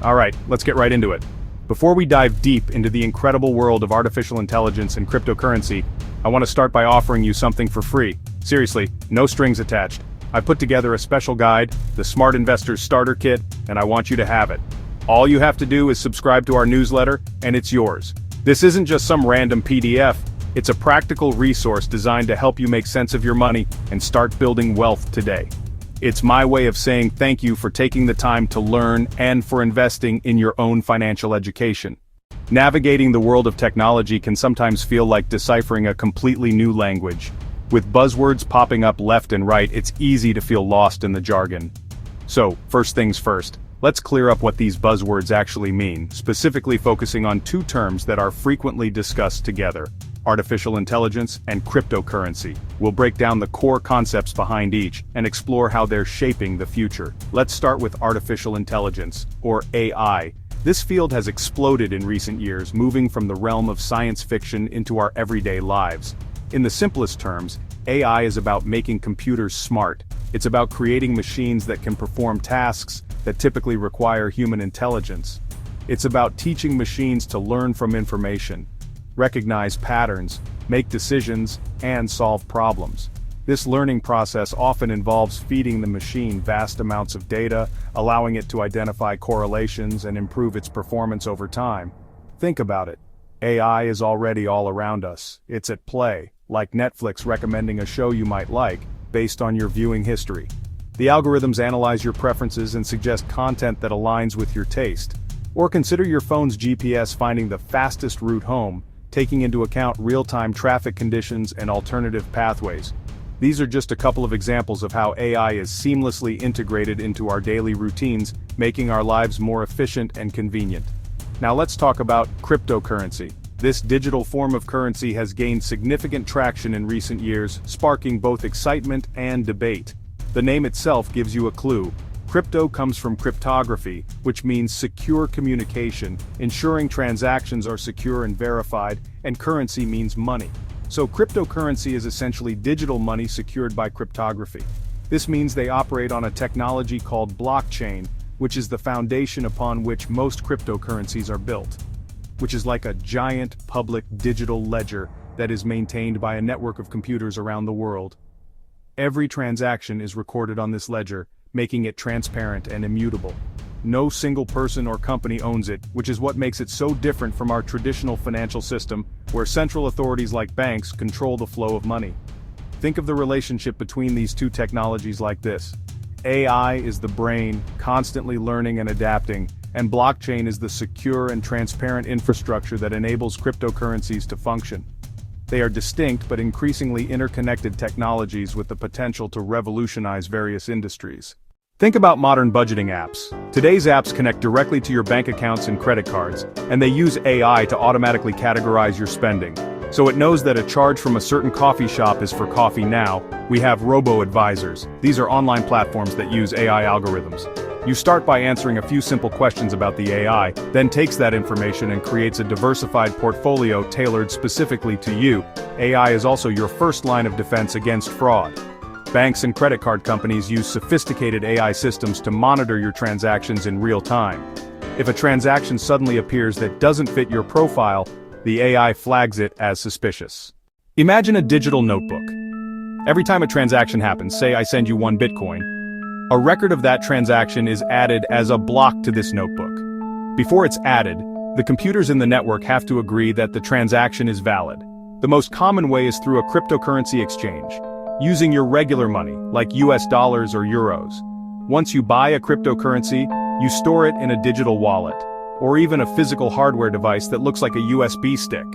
Alright, let's get right into it. Before we dive deep into the incredible world of artificial intelligence and cryptocurrency, I want to start by offering you something for free. Seriously, no strings attached. I've put together a special guide, the Smart Investor's Starter Kit, and I want you to have it. All you have to do is subscribe to our newsletter, and it's yours. This isn't just some random PDF, it's a practical resource designed to help you make sense of your money and start building wealth today. It's my way of saying thank you for taking the time to learn and for investing in your own financial education. Navigating the world of technology can sometimes feel like deciphering a completely new language. With buzzwords popping up left and right, it's easy to feel lost in the jargon. So, first things first, let's clear up what these buzzwords actually mean, specifically focusing on two terms that are frequently discussed together: artificial intelligence and cryptocurrency. We'll break down the core concepts behind each and explore how they're shaping the future. Let's start with artificial intelligence, or AI. This field has exploded in recent years, moving from the realm of science fiction into our everyday lives. In the simplest terms, AI is about making computers smart. It's about creating machines that can perform tasks that typically require human intelligence. It's about teaching machines to learn from information, recognize patterns, make decisions, and solve problems. This learning process often involves feeding the machine vast amounts of data, allowing it to identify correlations and improve its performance over time. Think about it. AI is already all around us. It's at play, like Netflix recommending a show you might like, based on your viewing history. The algorithms analyze your preferences and suggest content that aligns with your taste. Or consider your phone's GPS finding the fastest route home, taking into account real-time traffic conditions and alternative pathways. These are just a couple of examples of how AI is seamlessly integrated into our daily routines, making our lives more efficient and convenient. Now let's talk about cryptocurrency. This digital form of currency has gained significant traction in recent years, sparking both excitement and debate. The name itself gives you a clue. Crypto comes from cryptography, which means secure communication, ensuring transactions are secure and verified, and currency means money. So cryptocurrency is essentially digital money secured by cryptography. This means they operate on a technology called blockchain, which is the foundation upon which most cryptocurrencies are built, which is like a giant public digital ledger that is maintained by a network of computers around the world. Every transaction is recorded on this ledger, making it transparent and immutable. No single person or company owns it, which is what makes it so different from our traditional financial system, where central authorities like banks control the flow of money. Think of the relationship between these two technologies like this. AI is the brain, constantly learning and adapting, and blockchain is the secure and transparent infrastructure that enables cryptocurrencies to function. They are distinct but increasingly interconnected technologies with the potential to revolutionize various industries. Think about modern budgeting apps. Today's apps connect directly to your bank accounts and credit cards, and they use AI to automatically categorize your spending. So it knows that a charge from a certain coffee shop is for coffee now. We have robo-advisors. These are online platforms that use AI algorithms. You start by answering a few simple questions about the AI, then takes that information and creates a diversified portfolio tailored specifically to you. AI is also your first line of defense against fraud. Banks and credit card companies use sophisticated AI systems to monitor your transactions in real time. If a transaction suddenly appears that doesn't fit your profile, the AI flags it as suspicious. Imagine a digital notebook. Every time a transaction happens, say I send you 1 Bitcoin, a record of that transaction is added as a block to this notebook. Before it's added, the computers in the network have to agree that the transaction is valid. The most common way is through a cryptocurrency exchange, using your regular money, like US dollars or euros. Once you buy a cryptocurrency, you store it in a digital wallet, or even a physical hardware device that looks like a USB stick.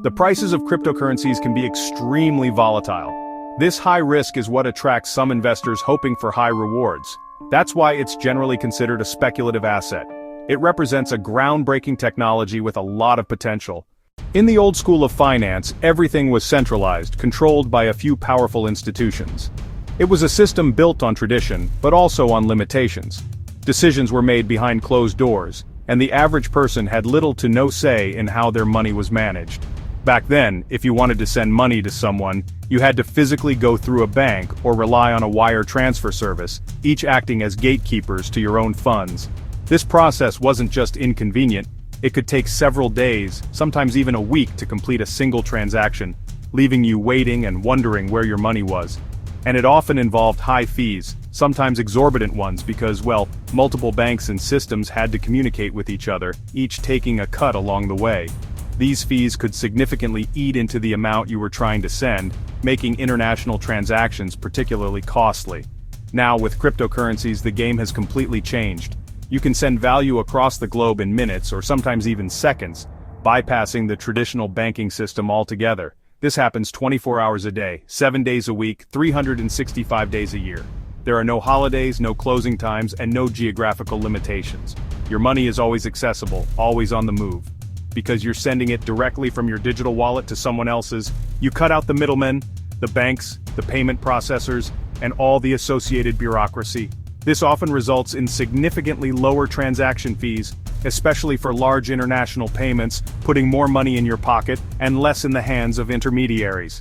The prices of cryptocurrencies can be extremely volatile. This high risk is what attracts some investors hoping for high rewards. That's why it's generally considered a speculative asset. It represents a groundbreaking technology with a lot of potential. In the old school of finance, everything was centralized, controlled by a few powerful institutions. It was a system built on tradition, but also on limitations. Decisions were made behind closed doors, and the average person had little to no say in how their money was managed. Back then, if you wanted to send money to someone, you had to physically go through a bank or rely on a wire transfer service, each acting as gatekeepers to your own funds. This process wasn't just inconvenient, it could take several days, sometimes even a week to complete a single transaction, leaving you waiting and wondering where your money was. And it often involved high fees, sometimes exorbitant ones because, well, multiple banks and systems had to communicate with each other, each taking a cut along the way. These fees could significantly eat into the amount you were trying to send, making international transactions particularly costly. Now, with cryptocurrencies, the game has completely changed. You can send value across the globe in minutes or sometimes even seconds, bypassing the traditional banking system altogether. This happens 24 hours a day, 7 days a week, 365 days a year. There are no holidays, no closing times, and no geographical limitations. Your money is always accessible, always on the move. Because you're sending it directly from your digital wallet to someone else's, you cut out the middlemen, the banks, the payment processors, and all the associated bureaucracy. This often results in significantly lower transaction fees, especially for large international payments, putting more money in your pocket and less in the hands of intermediaries.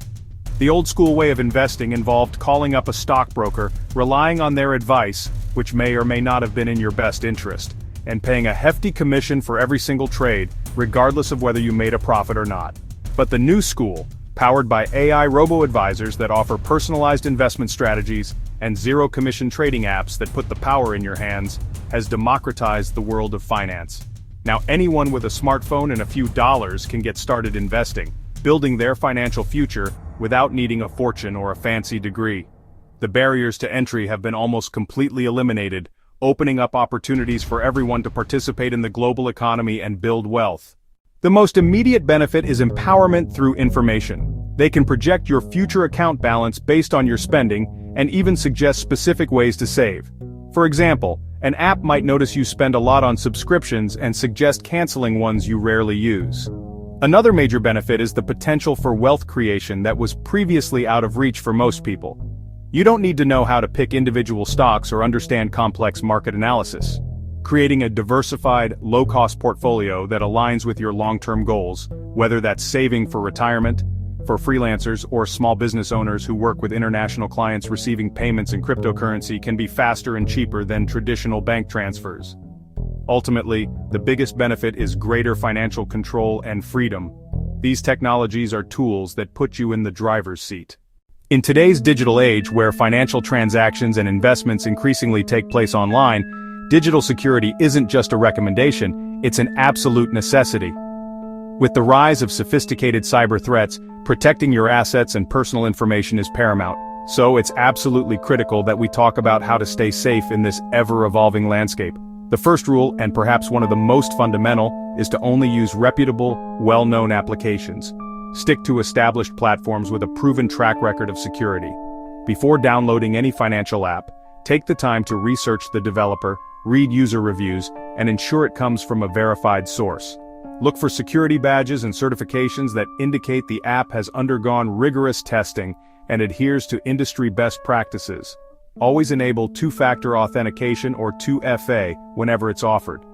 The old-school way of investing involved calling up a stockbroker, relying on their advice, which may or may not have been in your best interest, and paying a hefty commission for every single trade, regardless of whether you made a profit or not. But the new school, powered by AI robo-advisors that offer personalized investment strategies and zero-commission trading apps that put the power in your hands, has democratized the world of finance. Now anyone with a smartphone and a few dollars can get started investing, building their financial future without needing a fortune or a fancy degree. The barriers to entry have been almost completely eliminated, opening up opportunities for everyone to participate in the global economy and build wealth. The most immediate benefit is empowerment through information. They can project your future account balance based on your spending and even suggest specific ways to save. For example, an app might notice you spend a lot on subscriptions and suggest canceling ones you rarely use. Another major benefit is the potential for wealth creation that was previously out of reach for most people. You don't need to know how to pick individual stocks or understand complex market analysis. Creating a diversified, low-cost portfolio that aligns with your long-term goals, whether that's saving for retirement, for freelancers or small business owners who work with international clients receiving payments in cryptocurrency, can be faster and cheaper than traditional bank transfers. Ultimately, the biggest benefit is greater financial control and freedom. These technologies are tools that put you in the driver's seat. In today's digital age where financial transactions and investments increasingly take place online, digital security isn't just a recommendation, it's an absolute necessity. With the rise of sophisticated cyber threats, protecting your assets and personal information is paramount. So it's absolutely critical that we talk about how to stay safe in this ever-evolving landscape. The first rule, and perhaps one of the most fundamental, is to only use reputable, well-known applications. Stick to established platforms with a proven track record of security. Before downloading any financial app, take the time to research the developer, read user reviews, and ensure it comes from a verified source. Look for security badges and certifications that indicate the app has undergone rigorous testing and adheres to industry best practices. Always enable two-factor authentication or 2FA whenever it's offered.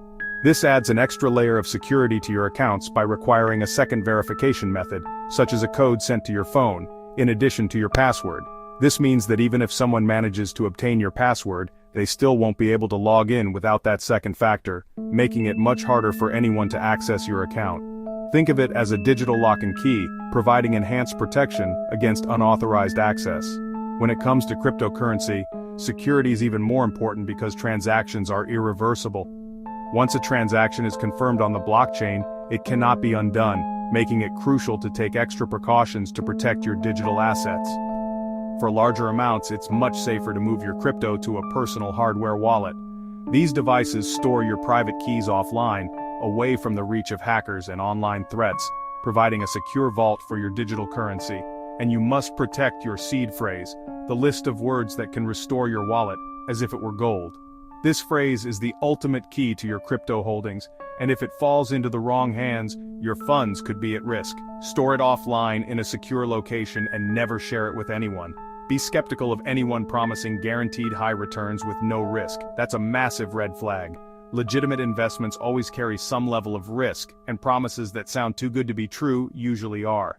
This adds an extra layer of security to your accounts by requiring a second verification method, such as a code sent to your phone, in addition to your password. This means that even if someone manages to obtain your password, they still won't be able to log in without that second factor, making it much harder for anyone to access your account. Think of it as a digital lock and key, providing enhanced protection against unauthorized access. When it comes to cryptocurrency, security is even more important because transactions are irreversible. Once a transaction is confirmed on the blockchain, it cannot be undone, making it crucial to take extra precautions to protect your digital assets. For larger amounts, it's much safer to move your crypto to a personal hardware wallet. These devices store your private keys offline, away from the reach of hackers and online threats, providing a secure vault for your digital currency. And you must protect your seed phrase, the list of words that can restore your wallet, as if it were gold. This phrase is the ultimate key to your crypto holdings, and if it falls into the wrong hands, your funds could be at risk. Store it offline in a secure location and never share it with anyone. Be skeptical of anyone promising guaranteed high returns with no risk. That's a massive red flag. Legitimate investments always carry some level of risk, and promises that sound too good to be true usually are.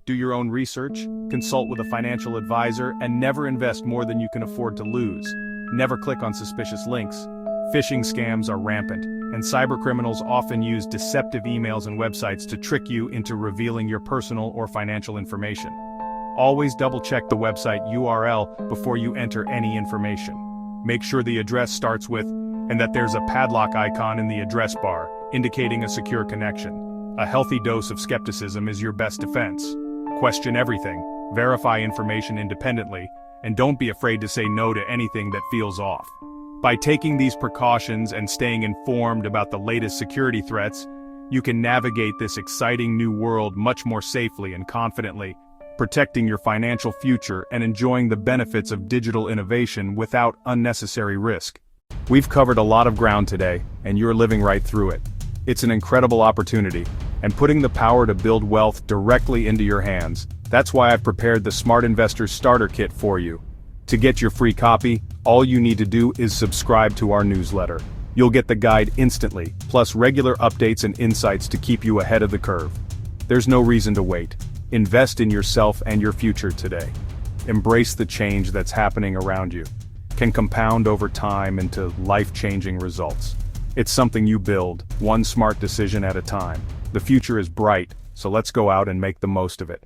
Do your own research, consult with a financial advisor, and never invest more than you can afford to lose. Never click on suspicious links. Phishing scams are rampant, and cybercriminals often use deceptive emails and websites to trick you into revealing your personal or financial information. Always double-check the website URL before you enter any information. Make sure the address starts with, and that there's a padlock icon in the address bar, indicating a secure connection. A healthy dose of skepticism is your best defense. Question everything, verify information independently, and don't be afraid to say no to anything that feels off. By taking these precautions and staying informed about the latest security threats, you can navigate this exciting new world much more safely and confidently, protecting your financial future and enjoying the benefits of digital innovation without unnecessary risk. We've covered a lot of ground today, and you're living right through it. It's an incredible opportunity, and putting the power to build wealth directly into your hands. That's why I've prepared the Smart Investor Starter Kit for you. To get your free copy, all you need to do is subscribe to our newsletter. You'll get the guide instantly, plus regular updates and insights to keep you ahead of the curve. There's no reason to wait. Invest in yourself and your future today. Embrace the change that's happening around you. Can compound over time into life-changing results. It's something you build, one smart decision at a time. The future is bright, so let's go out and make the most of it.